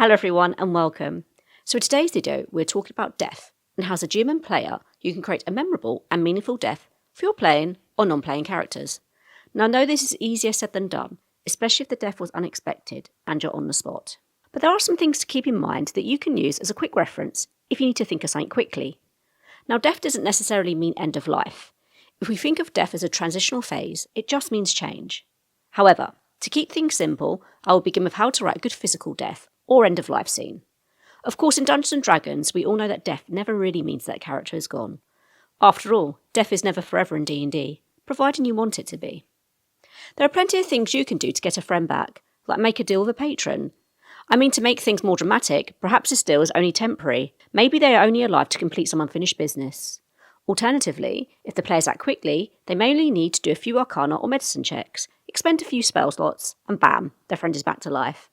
Hello everyone and welcome. So in today's video we're talking about death and how as a GM and player you can create a memorable and meaningful death for your playing or non-playing characters. Now I know this is easier said than done, especially if the death was unexpected and you're on the spot. But there are some things to keep in mind that you can use as a quick reference if you need to think of something quickly. Now death doesn't necessarily mean end of life. If we think of death as a transitional phase, it just means change. However, to keep things simple, I will begin with how to write a good physical death or end of life scene. Of course, in Dungeons & Dragons, we all know that death never really means that character is gone. After all, death is never forever in D&D, providing you want it to be. There are plenty of things you can do to get a friend back, like make a deal with a patron. I mean, to make things more dramatic, perhaps this deal is only temporary. Maybe they are only alive to complete some unfinished business. Alternatively, if the players act quickly, they may only need to do a few arcana or medicine checks, expend a few spell slots, and bam, their friend is back to life.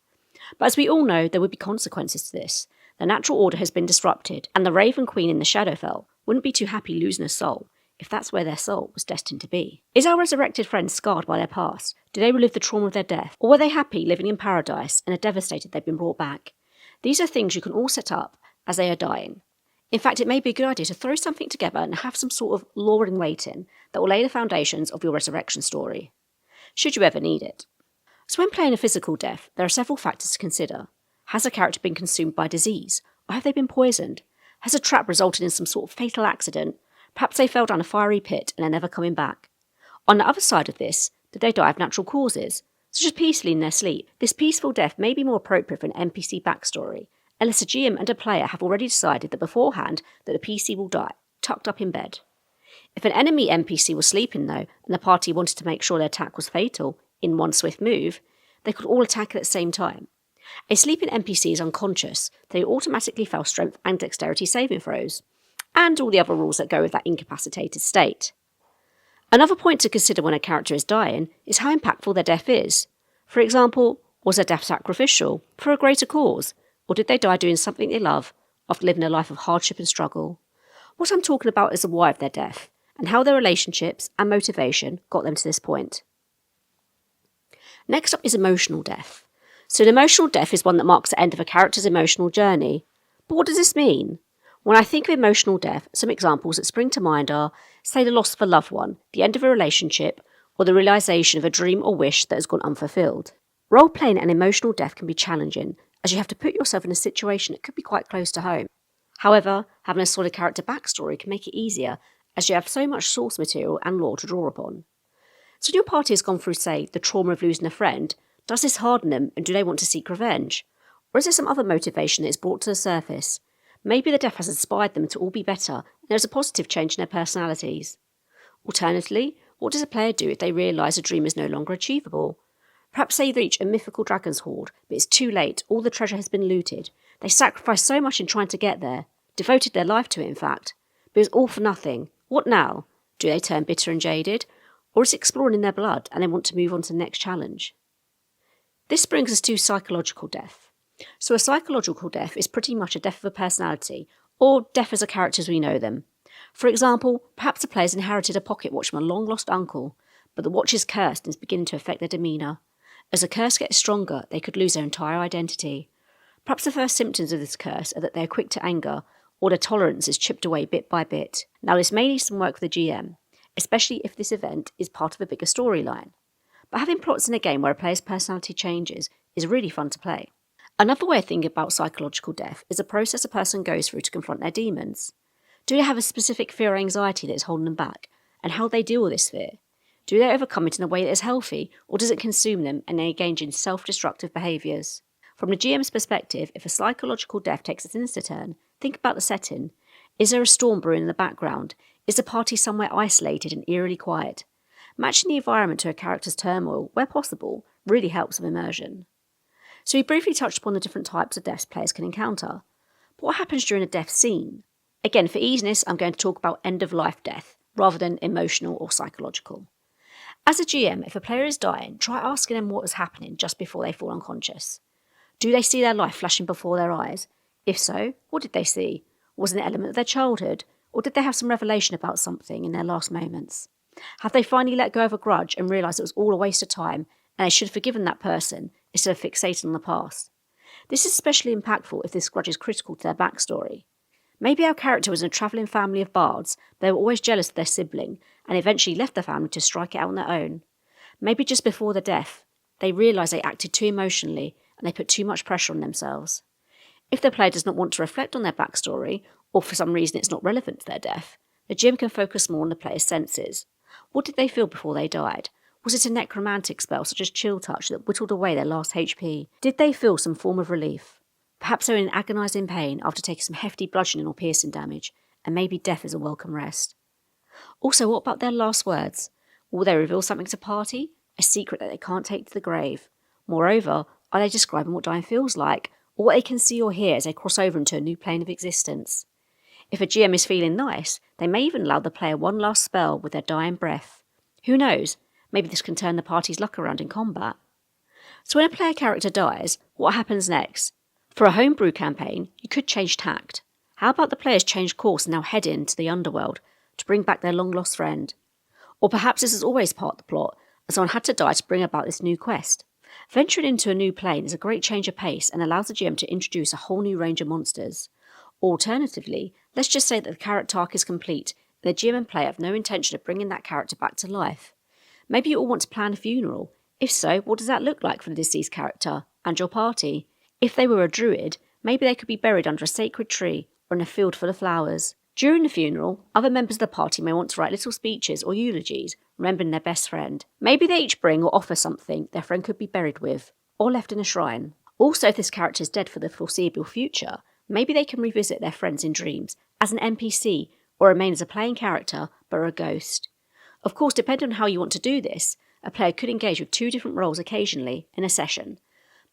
But as we all know, there would be consequences to this. The natural order has been disrupted, and the Raven Queen in the Shadowfell wouldn't be too happy losing a soul if that's where their soul was destined to be. Is our resurrected friend scarred by their past? Do they relive the trauma of their death? Or were they happy living in paradise and are devastated they've been brought back? These are things you can all set up as they are dying. In fact, it may be a good idea to throw something together and have some sort of lore in waiting that will lay the foundations of your resurrection story, should you ever need it. So when playing a physical death, there are several factors to consider. Has a character been consumed by disease? Or have they been poisoned? Has a trap resulted in some sort of fatal accident? Perhaps they fell down a fiery pit and are never coming back. On the other side of this, did they die of natural causes, such as peacefully in their sleep? This peaceful death may be more appropriate for an NPC backstory, unless a GM and a player have already decided that beforehand that the PC will die, tucked up in bed. If an enemy NPC was sleeping though, and the party wanted to make sure their attack was fatal in one swift move, they could all attack at the same time. A sleeping NPC is unconscious, they automatically fail strength and dexterity saving throws, and all the other rules that go with that incapacitated state. Another point to consider when a character is dying is how impactful their death is. For example, was their death sacrificial, for a greater cause? Or did they die doing something they love after living a life of hardship and struggle? What I'm talking about is the why of their death, and how their relationships and motivation got them to this point. Next up is emotional death. So an emotional death is one that marks the end of a character's emotional journey. But what does this mean? When I think of emotional death, some examples that spring to mind are, say, the loss of a loved one, the end of a relationship, or the realisation of a dream or wish that has gone unfulfilled. Role-playing an emotional death can be challenging, as you have to put yourself in a situation that could be quite close to home. However, having a solid character backstory can make it easier, as you have so much source material and lore to draw upon. So when your party has gone through, say, the trauma of losing a friend, does this harden them and do they want to seek revenge? Or is there some other motivation that is brought to the surface? Maybe the death has inspired them to all be better and there's a positive change in their personalities. Alternatively, what does a player do if they realise a dream is no longer achievable? Perhaps they reach a mythical dragon's hoard, but it's too late, all the treasure has been looted. They sacrificed so much in trying to get there, devoted their life to it in fact, but it was all for nothing. What now? Do they turn bitter and jaded? Or is it exploring in their blood and they want to move on to the next challenge? This brings us to psychological death. So a psychological death is pretty much a death of a personality, or death as a character as we know them. For example, perhaps the player's inherited a pocket watch from a long-lost uncle, but the watch is cursed and is beginning to affect their demeanour. As the curse gets stronger, they could lose their entire identity. Perhaps the first symptoms of this curse are that they are quick to anger, or their tolerance is chipped away bit by bit. Now this may need some work for the GM, especially if this event is part of a bigger storyline. But having plots in a game where a player's personality changes is really fun to play. Another way of thinking about psychological death is a process a person goes through to confront their demons. Do they have a specific fear or anxiety that is holding them back, and how they deal with this fear? Do they overcome it in a way that is healthy, or does it consume them and they engage in self-destructive behaviours? From the GM's perspective, if a psychological death takes a sinister turn, think about the setting. Is there a storm brewing in the background? Is the party somewhere isolated and eerily quiet? Matching the environment to a character's turmoil, where possible, really helps with immersion. So we briefly touched upon the different types of deaths players can encounter. But what happens during a death scene? Again, for easiness, I'm going to talk about end-of-life death, rather than emotional or psychological. As a GM, if a player is dying, try asking them what was happening just before they fall unconscious. Do they see their life flashing before their eyes? If so, what did they see? Was it an element of their childhood? Or did they have some revelation about something in their last moments? Have they finally let go of a grudge and realised it was all a waste of time and they should have forgiven that person instead of fixating on the past? This is especially impactful if this grudge is critical to their backstory. Maybe our character was in a travelling family of bards, they were always jealous of their sibling, and eventually left the family to strike it out on their own. Maybe just before their death, they realised they acted too emotionally and they put too much pressure on themselves. If the player does not want to reflect on their backstory, or for some reason it's not relevant to their death, the GM can focus more on the player's senses. What did they feel before they died? Was it a necromantic spell such as Chill Touch that whittled away their last HP? Did they feel some form of relief? Perhaps they were in agonising pain after taking some hefty bludgeoning or piercing damage, and maybe death is a welcome rest. Also, what about their last words? Will they reveal something to party? A secret that they can't take to the grave? Moreover, are they describing what dying feels like, or what they can see or hear as they cross over into a new plane of existence? If a GM is feeling nice, they may even allow the player one last spell with their dying breath. Who knows? Maybe this can turn the party's luck around in combat. So when a player character dies, what happens next? For a homebrew campaign, you could change tact. How about the players change course and now head into the underworld to bring back their long-lost friend? Or perhaps this is always part of the plot, and someone had to die to bring about this new quest. Venturing into a new plane is a great change of pace and allows the GM to introduce a whole new range of monsters. Alternatively, let's just say that the character arc is complete, and the GM and player have no intention of bringing that character back to life. Maybe you all want to plan a funeral. If so, what does that look like for the deceased character and your party? If they were a druid, maybe they could be buried under a sacred tree or in a field full of flowers. During the funeral, other members of the party may want to write little speeches or eulogies, remembering their best friend. Maybe they each bring or offer something their friend could be buried with, or left in a shrine. Also, if this character is dead for the foreseeable future, maybe they can revisit their friends in dreams as an NPC or remain as a playing character but a ghost. Of course, depending on how you want to do this, a player could engage with 2 different roles occasionally in a session.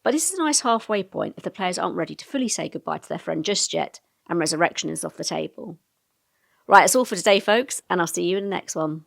But this is a nice halfway point if the players aren't ready to fully say goodbye to their friend just yet and resurrection is off the table. Right, that's all for today, folks, and I'll see you in the next one.